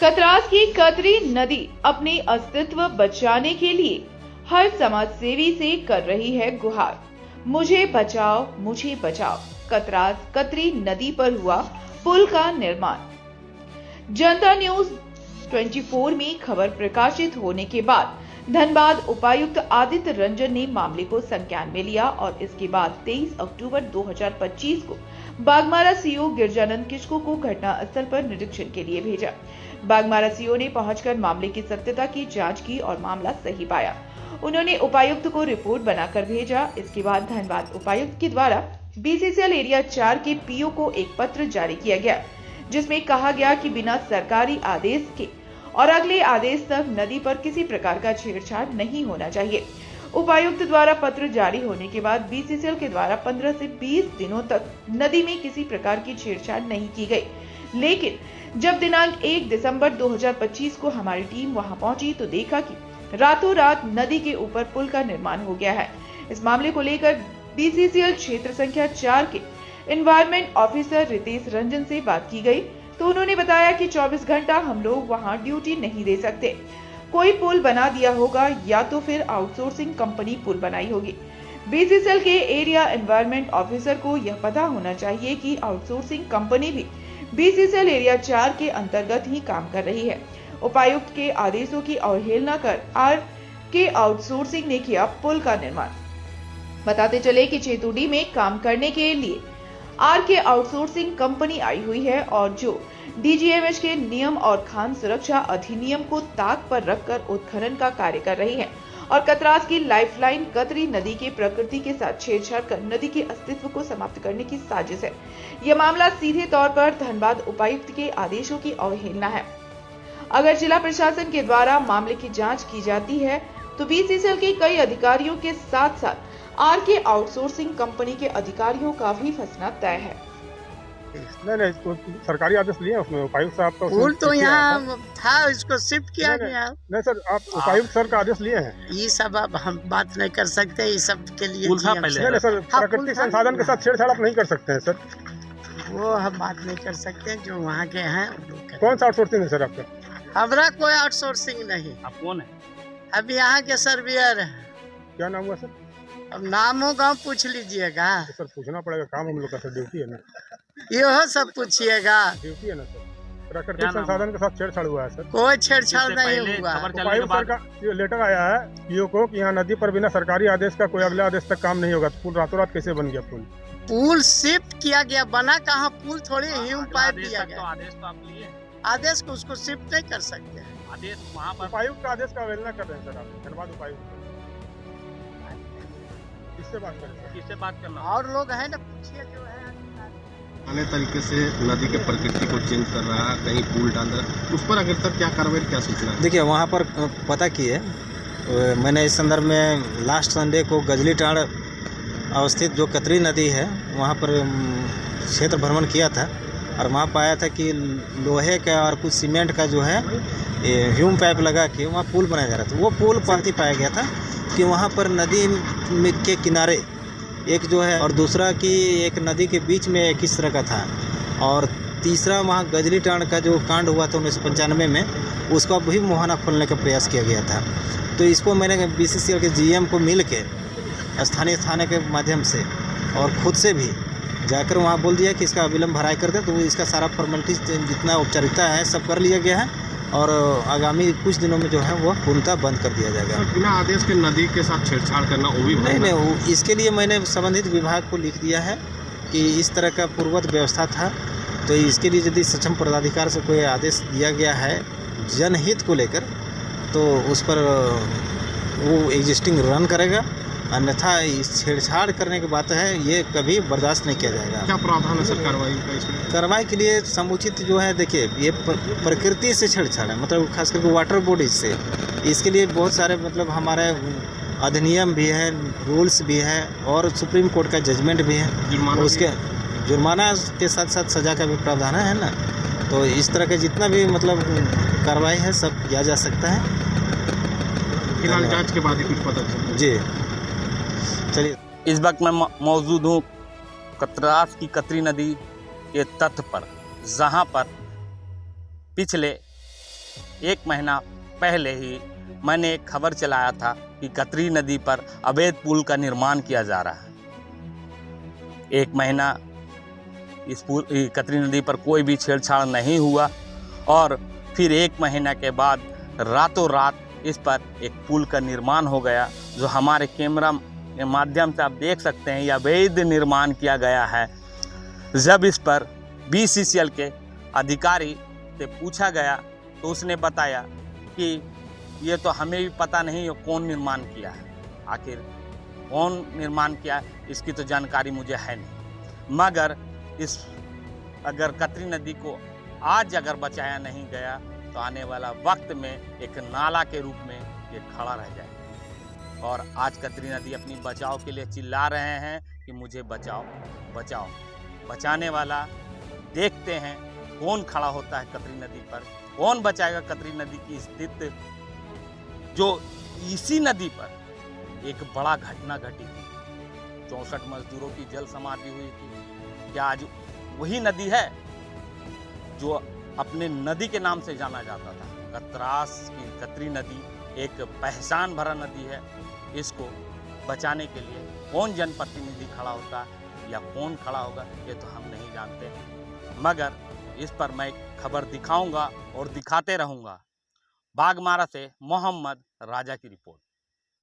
कतरास की कतरी नदी अपने अस्तित्व बचाने के लिए हर समाज सेवी से कर रही है गुहार। मुझे बचाओ। कतरास कतरी नदी पर हुआ पुल का निर्माण। जनता न्यूज 24 में खबर प्रकाशित होने के बाद धनबाद उपायुक्त आदित्य रंजन ने मामले को संज्ञान में लिया और इसके बाद 23 अक्टूबर 2025 को बागमारा सीओ गिरजानंद किचको को घटना स्थल पर निरीक्षण के लिए भेजा। बागमारा सीओ ने पहुंचकर मामले की सत्यता की जांच की और मामला सही पाया। उन्होंने उपायुक्त को रिपोर्ट बनाकर भेजा। इसके बाद धनबाद उपायुक्त के द्वारा बीसीसीएल एरिया 4 के पीओ को एक पत्र जारी किया गया, जिसमें कहा गया कि बिना सरकारी आदेश के और अगले आदेश तक नदी पर किसी प्रकार का छेड़छाड़ नहीं होना चाहिए। उपायुक्त द्वारा पत्र जारी होने के बाद बीसीसीएल के द्वारा 15 से 20 दिनों तक नदी में किसी प्रकार की छेड़छाड़ नहीं की गई, लेकिन जब दिनांक 1 दिसंबर 2025 को हमारी टीम वहां पहुंची तो देखा कि रातों रात नदी के ऊपर पुल का निर्माण हो गया है। इस मामले को लेकर बीसीसीएल क्षेत्र संख्या 4 के एनवायरमेंट ऑफिसर रितेश रंजन से बात की गई तो उन्होंने बताया कि 24 घंटा हम लोग वहां ड्यूटी नहीं दे सकते। कोई पुल बना दिया होगा या तो फिर आउटसोर्सिंग कंपनी पुल बनाई होगी। बीसीसीएल के एरिया एनवायरमेंट ऑफिसर को यह पता होना चाहिए कि आउटसोर्सिंग कंपनी भी बीसीसीएल एरिया 4 के अंतर्गत ही काम कर रही है। उपायुक्त के आदेशों की अवहेलना कर आर.के. आउटसोर्सिंग ने किया पुल का निर्माण। बताते चले कि चेतुडी में काम करने के लिए आर.के. आउटसोर्सिंग कंपनी आई हुई है और जो डीजीएमएच के नियम और खान सुरक्षा अधिनियम को ताक पर रखकर उत्खनन का कार्य कर रही है और कतरास की लाइफलाइन कतरी नदी के प्रकृति के साथ छेड़छाड़ कर नदी के अस्तित्व को समाप्त करने की साजिश है। यह मामला सीधे तौर पर धनबाद उपायुक्त के आदेशों की अवहेलना है। अगर जिला प्रशासन के द्वारा मामले की जांच की जाती है तो बीसीसीएल के कई अधिकारियों के साथ साथ आर.के. आउटसोर्सिंग कंपनी के अधिकारियों का भी फंसना तय है। नहीं तो सरकारी आदेश लिए उसमें उपायुक्त साहब का पुल तो यहाँ था, इसको शिफ्ट किया गया। नहीं सर, आप उपायुक्त सर का आदेश लिए हैं। ये सब अब हम बात नहीं कर सकते, ये सब के लिए नहीं सर, प्राकृतिक संसाधन के साथ छेड़छाड़ आप नहीं कर सकते हैं सर। वो हम बात नहीं कर सकते, जो वहाँ के हैं। कौन सा आउटसोर्सिंग है सर आपका? हमारा कोई आउटसोर्सिंग नहीं। आप कौन है? अब यहाँ के सर्वेयर है। क्या नाम हुआ सर? अब नामों गाँव पूछ लीजिएगा। तो सर पूछना पड़ेगा, काम हम लोग का सर ड्यूटी है ना। यह सब पूछिएगा, ड्यूटी है ना सर। प्राकृतिक संसाधन के साथ छेड़छाड़ हुआ है सर। कोई छेड़छाड़ नहीं हुआ। उपायुक्त सर का ये लेटर आया है पीओ को कि यहाँ नदी पर बिना सरकारी आदेश का कोई अगले आदेश तक काम नहीं होगा। पुल रातों रात कैसे बन गया? पुल शिफ्ट किया गया, बना कहाँ? पुल थोड़ी ह्यूम पाइप दिया गया। आदेश तो आप लिए, आदेश को उसको शिफ्ट नहीं कर सकते। आदेश वहाँ पर उपायुक्त का आदेश का अवहेलना कर रहे हैं सर आप। धन्यवाद उपायुक्त। किससे बात करें? किससे बात करना? और लोग हैं ना, पूछिए जो है। अन्य तरीके से नदी के प्रकृति को चेंज कर रहा है, कहीं पुल डाल रहा है, उस पर अगर तक क्या कार्रवाई, क्या सूचना? देखिए वहाँ पर पता किए मैंने इस संदर्भ में लास्ट संडे को गजली टाड़ अवस्थित जो कतरी नदी है वहाँ पर क्षेत्र भ्रमण किया था और वहाँ पाया था कि लोहे का और कुछ सीमेंट का जो है ह्यूम पाइप लगा के वहाँ पुल बनाया जा रहा था। वो पुल पाती पाया गया था कि वहाँ पर नदी के किनारे एक जो है और दूसरा कि एक नदी के बीच में एक इस तरह का था और तीसरा वहाँ गजली टांड का जो कांड हुआ था 1995 में, उसका भी मुहाना खोलने का प्रयास किया गया था। तो इसको मैंने बीसीसीएल के जीएम को मिल के स्थानीय थाने के माध्यम से और खुद से भी जाकर वहाँ बोल दिया कि इसका अविलंब भराई कर दे। तो इसका सारा फॉर्मेलिटी जितना औपचारिकता है सब कर लिया गया है और आगामी कुछ दिनों में जो है वो पूर्णतः बंद कर दिया जाएगा। बिना आदेश के नदी के साथ छेड़छाड़ करना वो भी नहीं, इसके लिए मैंने संबंधित विभाग को लिख दिया है कि इस तरह का पूर्ववत व्यवस्था था, तो इसके लिए यदि सक्षम पदाधिकारी से कोई आदेश दिया गया है जनहित को लेकर तो उस पर वो एग्जिस्टिंग रन करेगा, अन्यथा इस छेड़छाड़ करने की बात है ये कभी बर्दाश्त नहीं किया जाएगा। क्या प्रावधान है सर कार्रवाई का इसमें? कार्रवाई के लिए समुचित जो है, देखिए ये प्रकृति से छेड़छाड़ है, मतलब खास करके वाटर बॉडीज से। इसके लिए बहुत सारे मतलब हमारे अधिनियम भी है, रूल्स भी है और सुप्रीम कोर्ट का जजमेंट भी है। उसके जुर्माना के साथ साथ सजा का भी प्रावधान है ना। तो इस तरह के जितना भी मतलब कार्रवाई है सब किया जा सकता है। फिलहाल जांच के बाद ही कुछ पता चला। जी चलिए। इस वक्त मैं मौजूद हूँ कतरास की कतरी नदी के तट पर, जहाँ पर पिछले 1 महीना पहले ही मैंने एक खबर चलाया था कि कतरी नदी पर अवैध पुल का निर्माण किया जा रहा है। 1 महीना इस कतरी नदी पर कोई भी छेड़छाड़ नहीं हुआ और फिर 1 महीना के बाद रातों रात इस पर एक पुल का निर्माण हो गया, जो हमारे कैमरा के माध्यम से आप देख सकते हैं। यह अवैध निर्माण किया गया है। जब इस पर BCCL के अधिकारी से पूछा गया तो उसने बताया कि ये तो हमें भी पता नहीं है कौन निर्माण किया है, आखिर कौन निर्माण किया इसकी तो जानकारी मुझे है नहीं। मगर अगर कतरी नदी को आज अगर बचाया नहीं गया तो आने वाला वक्त में एक नाला के रूप में ये खड़ा रह जाएगा। और आज कतरी नदी अपनी बचाव के लिए चिल्ला रहे हैं कि मुझे बचाओ बचाओ। बचाने वाला देखते हैं कौन खड़ा होता है कतरी नदी पर, कौन बचाएगा कतरी नदी की स्थिति। जो इसी नदी पर एक बड़ा घटना घटी थी, 64 मजदूरों की जल समाधि हुई थी। क्या आज वही नदी है जो अपने नदी के नाम से जाना जाता था? कतरास की कतरी नदी एक पहचान भरा नदी है। इसको बचाने के लिए कौन जनप्रतिनिधि खड़ा होता है या कौन खड़ा होगा ये तो हम नहीं जानते, मगर इस पर मैं खबर दिखाऊंगा और दिखाते रहूंगा। बागमारा से मोहम्मद राजा की रिपोर्ट।